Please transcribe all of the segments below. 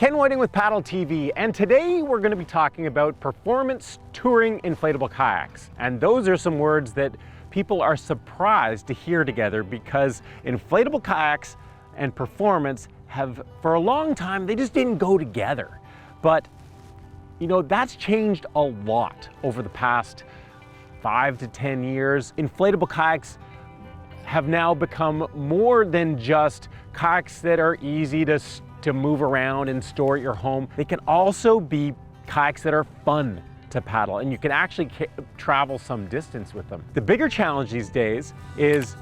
Ken Whiting with Paddle TV, and today we're going to be talking about performance touring inflatable kayaks. And those are some words that people are surprised to hear together because inflatable kayaks and performance have, for a long time, they just didn't go together. But, you know, that's changed a lot over the past 5 to 10 years. Inflatable kayaks have now become more than just kayaks that are easy to move around and store at your home. They can also be kayaks that are fun to paddle, and you can actually travel some distance with them. The bigger challenge these days is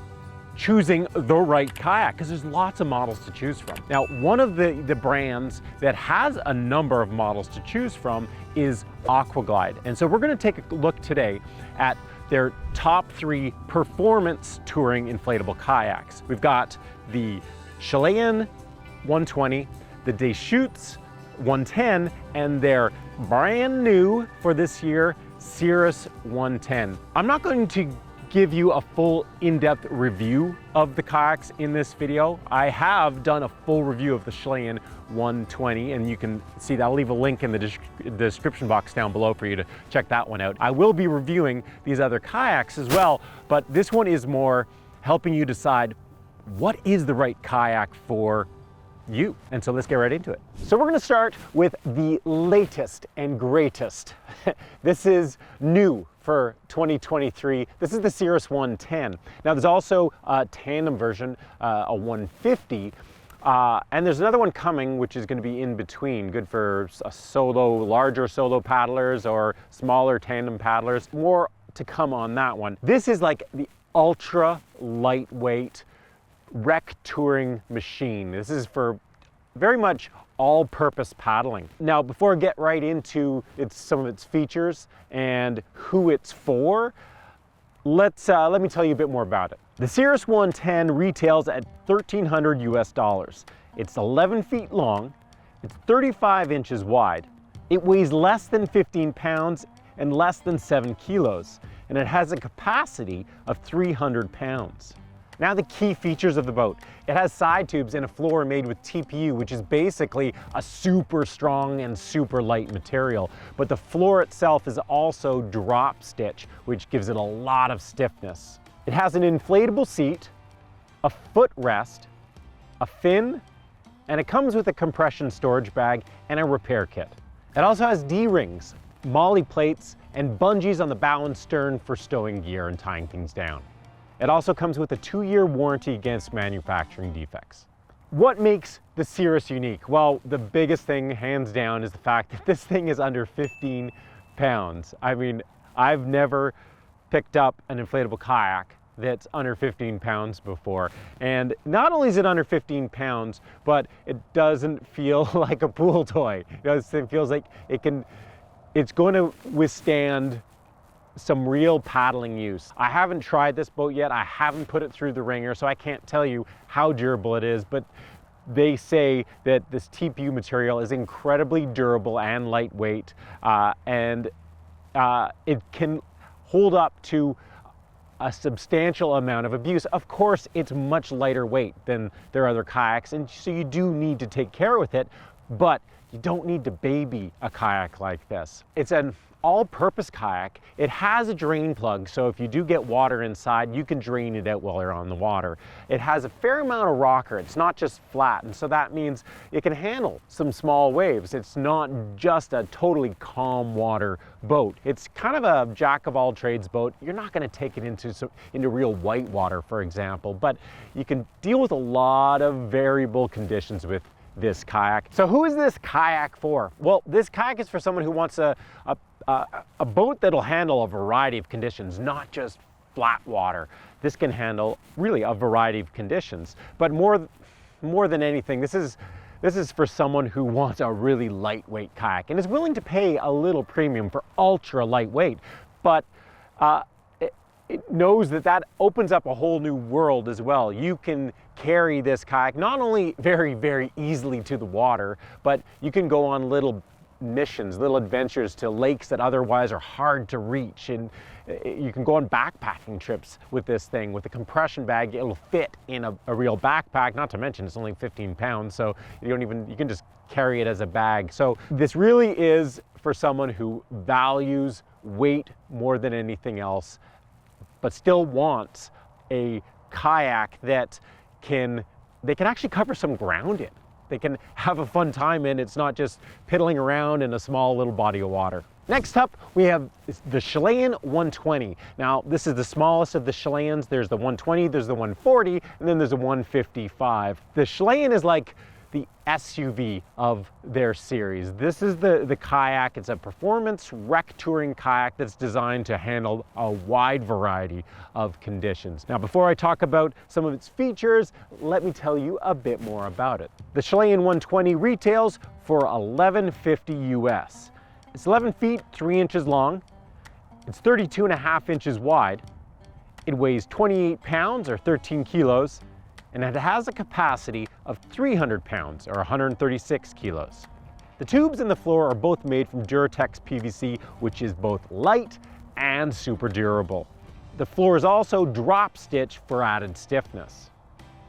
choosing the right kayak, because there's lots of models to choose from. Now, one of the brands that has a number of models to choose from is Aquaglide. And so we're going to take a look today at their top 3 performance touring inflatable kayaks. We've got the Chilean 120, the Deschutes 110, and their brand new for this year, Cirrus 110. I'm not going to give you a full in-depth review of the kayaks in this video. I have done a full review of the Chilean 120, and you can see that. I'll leave a link in the description box down below for you to check that one out. I will be reviewing these other kayaks as well, but this one is more helping you decide what is the right kayak for you. And so let's get right into it. So we're going to start with the latest and greatest. This is new for 2023. This is the Cirrus 110. Now there's also a tandem version, a 150, and there's another one coming which is going to be in between, good for larger solo paddlers or smaller tandem paddlers. More to come on that one. This is like the ultra lightweight rec touring machine. This is for very much all-purpose paddling. Now, before I get right into some of its features and who it's for, let me tell you a bit more about it. The Cirrus 110 retails at $1,300 US. It's 11 feet long, it's 35 inches wide, it weighs less than 15 pounds and less than 7 kilos, and it has a capacity of 300 pounds. Now the key features of the boat. It has side tubes and a floor made with TPU, which is basically a super strong and super light material. But the floor itself is also drop stitch, which gives it a lot of stiffness. It has an inflatable seat, a footrest, a fin, and it comes with a compression storage bag and a repair kit. It also has D-rings, molly plates, and bungees on the bow and stern for stowing gear and tying things down. It also comes with a 2-year warranty against manufacturing defects. What makes the Cirrus unique? Well, the biggest thing, hands down, is the fact that this thing is under 15 pounds. I mean, I've never picked up an inflatable kayak that's under 15 pounds before. And not only is it under 15 pounds, but it doesn't feel like a pool toy. It feels like it's going to withstand some real paddling use. I haven't tried this boat yet. I haven't put it through the ringer, so I can't tell you how durable it is, but they say that this TPU material is incredibly durable and lightweight, and it can hold up to a substantial amount of abuse. Of course, it's much lighter weight than their other kayaks, and so you do need to take care with it, but you don't need to baby a kayak like this. It's an all-purpose kayak. It has a drain plug, so if you do get water inside, you can drain it out while you're on the water. It has a fair amount of rocker. It's not just flat, and so that means it can handle some small waves. It's not just a totally calm water boat. It's kind of a jack-of-all-trades boat. You're not going to take it into real white water, for example, but you can deal with a lot of variable conditions with this kayak. So who is this kayak for? Well, this kayak is for someone who wants a boat that'll handle a variety of conditions, not just flat water. This can handle really a variety of conditions, but more than anything, this is for someone who wants a really lightweight kayak and is willing to pay a little premium for ultra lightweight, but it knows that opens up a whole new world as well. You can carry this kayak not only very, very easily to the water, but you can go on little missions, little adventures to lakes that otherwise are hard to reach. And you can go on backpacking trips with this thing. With a compression bag, it'll fit in a real backpack, not to mention it's only 15 pounds, so you can just carry it as a bag. So this really is for someone who values weight more than anything else, but still wants a kayak that they can actually cover some ground in. They can have a fun time in. It's not just piddling around in a small little body of water. Next up, we have the Chilean 120. Now, this is the smallest of the Chileans. There's the 120, there's the 140, and then there's a 155. The Chilean is like the SUV of their series. This is the kayak. It's a performance rec touring kayak that's designed to handle a wide variety of conditions. Now, before I talk about some of its features, let me tell you a bit more about it. The Chilean 120 retails for $11.50 US. It's 11 feet 3 inches long. It's 32.5 inches wide. It weighs 28 pounds or 13 kilos. And it has a capacity of 300 pounds or 136 kilos. The tubes and the floor are both made from Duratex PVC, which is both light and super durable. The floor is also drop stitched for added stiffness.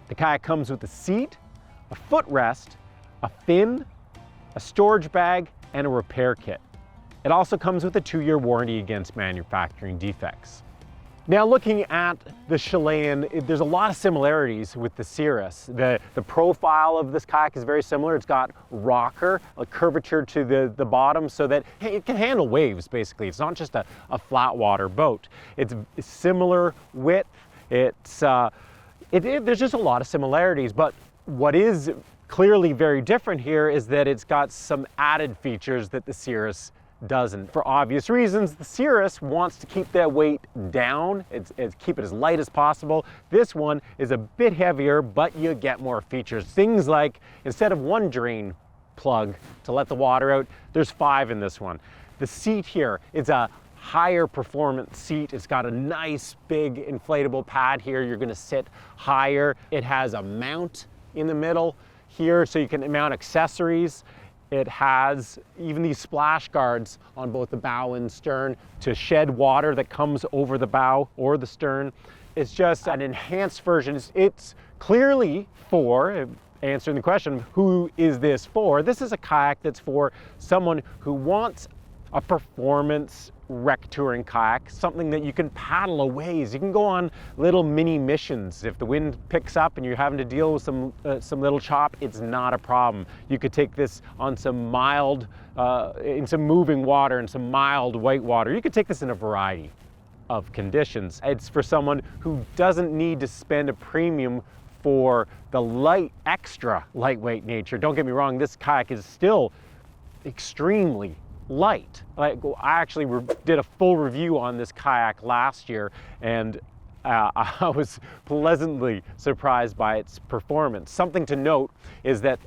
The kayak comes with a seat, a footrest, a fin, a storage bag, and a repair kit. It also comes with a 2-year warranty against manufacturing defects. Now, looking at the Chilean, there's a lot of similarities with the Cirrus. The profile of this kayak is very similar. It's got rocker, a curvature to the bottom so that it can handle waves, basically. It's not just a flat water boat. It's similar width. There's just a lot of similarities, but what is clearly very different here is that it's got some added features that the Cirrus doesn't. For obvious reasons, the Cirrus wants to keep that weight down, keep it as light as possible. This one is a bit heavier, but you get more features. Things like, instead of one drain plug to let the water out, there's 5 in this one. The seat here, it's a higher performance seat. It's got a nice big inflatable pad here. You're gonna sit higher. It has a mount in the middle here so you can mount accessories. It has even these splash guards on both the bow and stern to shed water that comes over the bow or the stern. It's just an enhanced version. It's clearly for, answering the question, who is this for? This is a kayak that's for someone who wants a performance rec touring kayak, something that you can paddle a ways. You can go on little mini missions. If the wind picks up and you're having to deal with some little chop, it's not a problem. You could take this on some mild, in some moving water and some mild white water. You could take this in a variety of conditions. It's for someone who doesn't need to spend a premium for the extra lightweight nature. Don't get me wrong, this kayak is still extremely light. I actually did a full review on this kayak last year, and I was pleasantly surprised by its performance. Something to note is that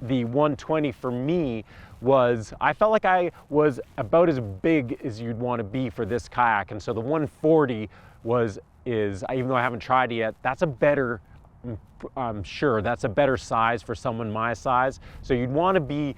the 120 for me I felt like I was about as big as you'd want to be for this kayak, and so the 140 even though I haven't tried it yet, that's a better, I'm sure that's a better size for someone my size. So you'd want to be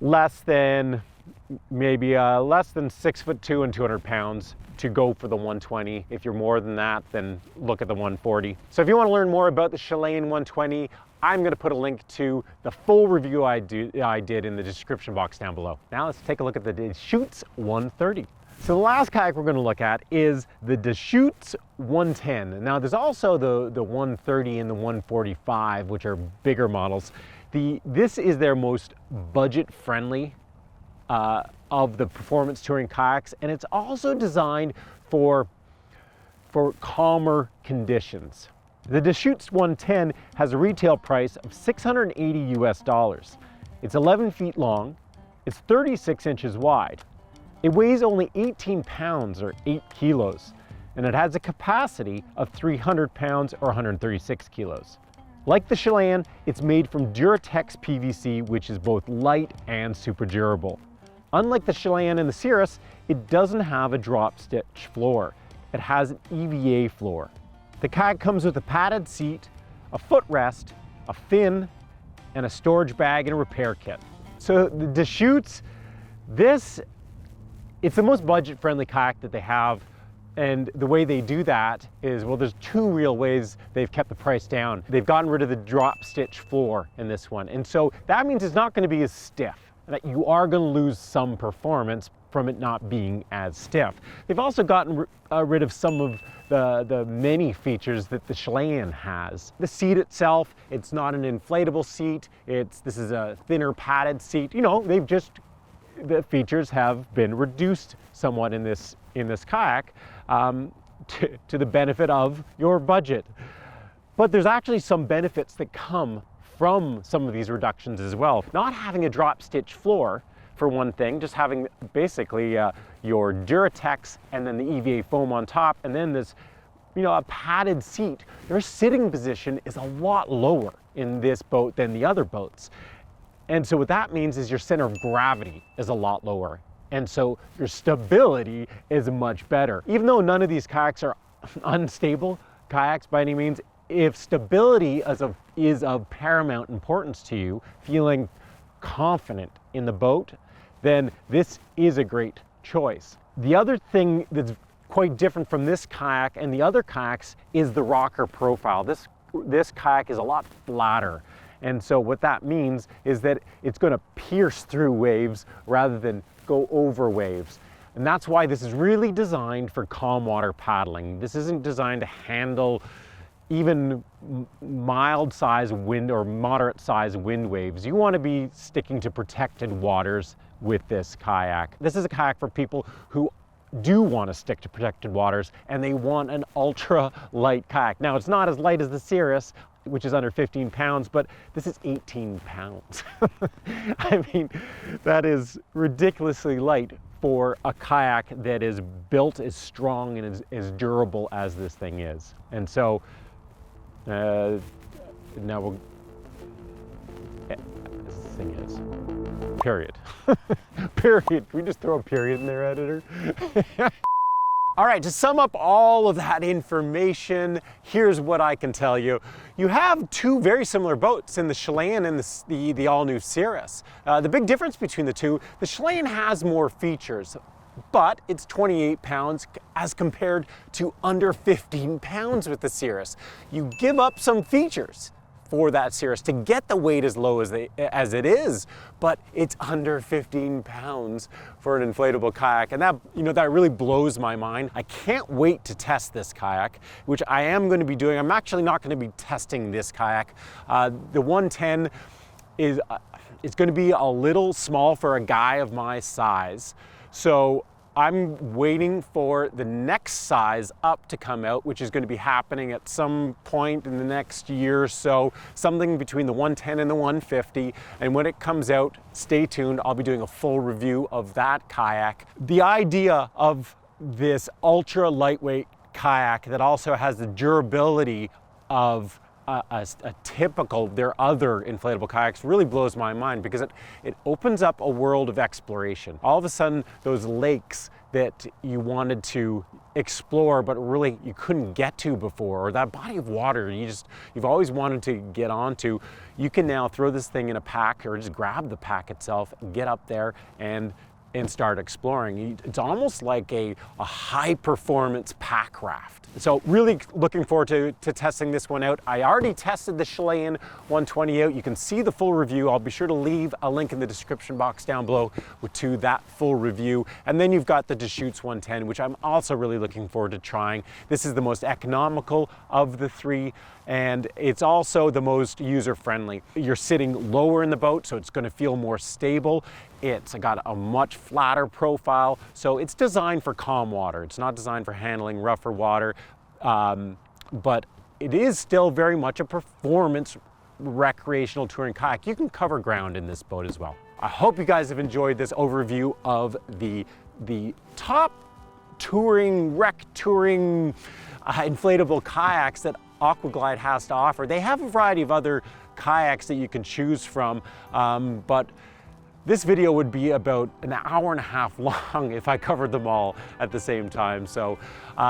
less than 6'2" and 200 pounds to go for the 120. If you're more than that, then look at the 140. So if you want to learn more about the Chilean 120, I'm going to put a link to the full review I did in the description box down below. Now let's take a look at the Deschutes 130. So the last kayak we're going to look at is the Deschutes 110. Now there's also the 130 and the 145, which are bigger models. This is their most budget-friendly of the performance touring kayaks, and it's also designed for calmer conditions. The Deschutes 110 has a retail price of $680 US. It's 11 feet long, it's 36 inches wide. It weighs only 18 pounds or 8 kilos, and it has a capacity of 300 pounds or 136 kilos. Like the Chilean, it's made from Duratex PVC, which is both light and super durable. Unlike the Chilean and the Cirrus, it doesn't have a drop stitch floor. It has an EVA floor. The kayak comes with a padded seat, a footrest, a fin, and a storage bag and a repair kit. So the Deschutes, it's the most budget-friendly kayak that they have And the way they do that is, well, there's two real ways they've kept the price down. They've gotten rid of the drop stitch floor in this one. And so that means it's not going to be as stiff, that you are going to lose some performance from it not being as stiff. They've also gotten rid of some of the many features that the Chilean has. The seat itself, it's not an inflatable seat. This is a thinner padded seat. You know, the features have been reduced somewhat in this kayak to the benefit of your budget. But there's actually some benefits that come from some of these reductions as well. Not having a drop stitch floor, for one thing, just having basically your Duratex and then the EVA foam on top, and then this, a padded seat. Your sitting position is a lot lower in this boat than the other boats. And so what that means is your center of gravity is a lot lower. And so your stability is much better. Even though none of these kayaks are unstable kayaks by any means, if stability is of paramount importance to you, feeling confident in the boat, then this is a great choice. The other thing that's quite different from this kayak and the other kayaks is the rocker profile. This kayak is a lot flatter. And so what that means is that it's going to pierce through waves rather than go over waves. And that's why this is really designed for calm water paddling. This isn't designed to handle even mild size wind or moderate size wind waves. You want to be sticking to protected waters with this kayak. This is a kayak for people who do want to stick to protected waters and they want an ultra light kayak. Now, it's not as light as the Cirrus, which is under 15 pounds, but this is 18 pounds. I mean, that is ridiculously light for a kayak that is built as strong and as durable as this thing is. And so now this thing is, period. Period. Can we just throw a period in there, editor? All right, to sum up all of that information, here's what I can tell you. You have two very similar boats in the Chilean and the all-new Cirrus. The big difference between the two, the Chilean has more features, but it's 28 pounds as compared to under 15 pounds with the Cirrus. You give up some features for that Cirrus to get the weight as low as it is, but it's under 15 pounds for an inflatable kayak, and that really blows my mind. I can't wait to test this kayak, which I am going to be doing. I'm actually not going to be testing this kayak. The 110 is it's going to be a little small for a guy of my size, so I'm waiting for the next size up to come out, which is going to be happening at some point in the next year or so, something between the 110 and the 150. And when it comes out, stay tuned. I'll be doing a full review of that kayak. The idea of this ultra lightweight kayak that also has the durability of their other inflatable kayaks really blows my mind, because it opens up a world of exploration. All of a sudden, those lakes that you wanted to explore but really you couldn't get to before, or that body of water you've always wanted to get onto, you can now throw this thing in a pack or just grab the pack itself, get up there and start exploring. It's almost like a high performance pack raft. So really looking forward to testing this one out. I already tested the Chilean 120 out. You can see the full review. I'll be sure to leave a link in the description box down below to that full review. And then you've got the Deschutes 110, which I'm also really looking forward to trying. This is the most economical of the three, and it's also the most user-friendly. You're sitting lower in the boat, so it's going to feel more stable. It's got a much flatter profile, so it's designed for calm water. It's not designed for handling rougher water, but it is still very much a performance recreational touring kayak. You can cover ground in this boat as well. I hope you guys have enjoyed this overview of the top rec touring inflatable kayaks that Aquaglide has to offer. They have a variety of other kayaks that you can choose from, but This video would be about an hour and a half long if I covered them all at the same time. So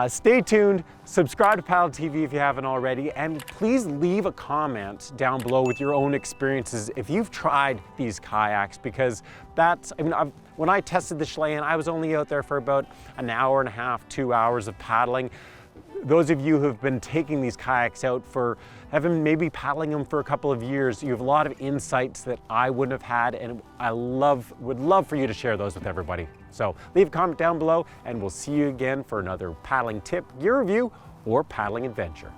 stay tuned, subscribe to Paddle TV if you haven't already, and please leave a comment down below with your own experiences if you've tried these kayaks, because when I tested the Chilean, I was only out there for about an hour and a half, 2 hours of paddling. Those of you who have been taking these kayaks out maybe paddling them for a couple of years, you have a lot of insights that I wouldn't have had, and I would love for you to share those with everybody. So leave a comment down below, and we'll see you again for another paddling tip, gear review, or paddling adventure.